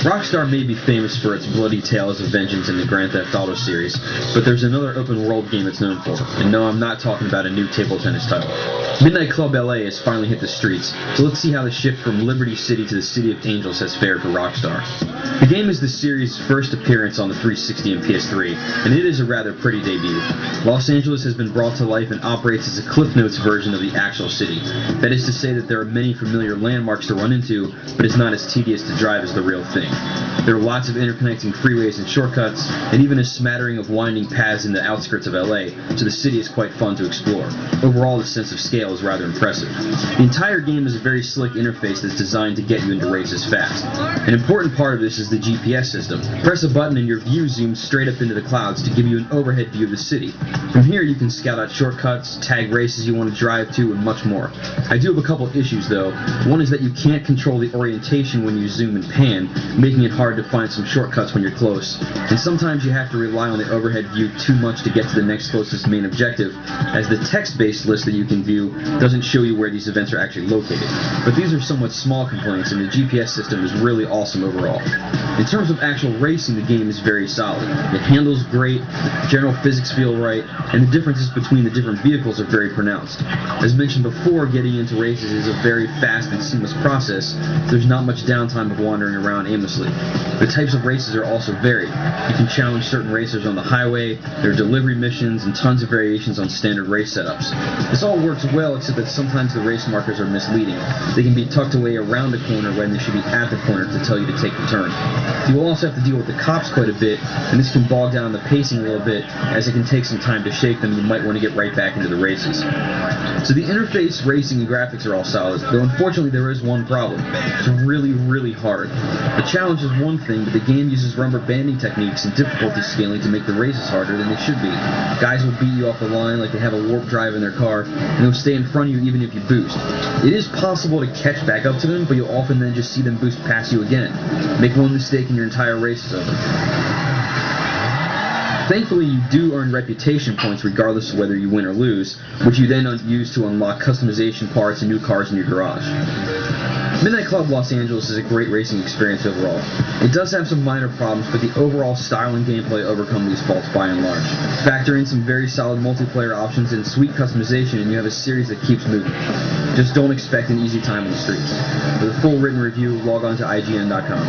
Rockstar may be famous for its bloody tales of vengeance in the Grand Theft Auto series, but there's another open-world game it's known for, and no, I'm not talking about a new table tennis title. Midnight Club LA has finally hit the streets, so let's see how the shift from Liberty City to the City of Angels has fared for Rockstar. The game is the series' first appearance on the 360 and PS3, and it is a rather pretty debut. Los Angeles has been brought to life and operates as a Cliff Notes version of the actual city. That is to say that there are many familiar landmarks to run into, but it's not as tedious to drive as the real thing. There are lots of interconnecting freeways and shortcuts, and even a smattering of winding paths in the outskirts of LA, so the city is quite fun to explore. Overall, the sense of scale is rather impressive. The entire game is a very slick interface that's designed to get you into races fast. An important part of this is the GPS system. Press a button and your view zooms straight up into the clouds to give you an overhead view of the city. From here you can scout out shortcuts, tag races you want to drive to, and much more. I do have a couple issues though. One is that you can't control the orientation when you zoom and pan, making it hard to find some shortcuts when you're close. And sometimes you have to rely on the overhead view too much to get to the next closest main objective, as the text-based list that you can view doesn't show you where these events are actually located. But these are somewhat small complaints, and the GPS system is really awesome overall. In terms of actual racing, the game is very solid. It handles great, the general physics feel right, and the differences between the different vehicles are very pronounced. As mentioned before, getting into races is a very fast and seamless process, so there's not much downtime of wandering around aimlessly. The types of races are also varied. You can challenge certain racers on the highway, there are delivery missions, and tons of variations on standard race setups. This all works well, except that sometimes the race markers are misleading. They can be tucked away around the corner when they should be at the corner to tell you to take the turn. You will also have to deal with the cops quite a bit, and this can bog down the pacing a little bit, as it can take some time to shake them and you might want to get right back into the races. So the interface, racing, and graphics are all solid, though unfortunately there is one problem. It's really, really hard. The challenge is one thing, but the game uses rubber banding techniques and difficulty scaling to make the races harder than they should be. Guys will beat you off the line like they have a warp drive in their car, and they'll stay in front of you even if you boost. It is possible to catch back up to them, but you'll often then just see them boost past you again. Make one mistake and your entire race is over. Thankfully, you do earn reputation points regardless of whether you win or lose, which you then use to unlock customization parts and new cars in your garage. Midnight Club Los Angeles is a great racing experience overall. It does have some minor problems, but the overall style and gameplay overcome these faults by and large. Factor in some very solid multiplayer options and sweet customization, and you have a series that keeps moving. Just don't expect an easy time on the streets. For the full written review, log on to IGN.com.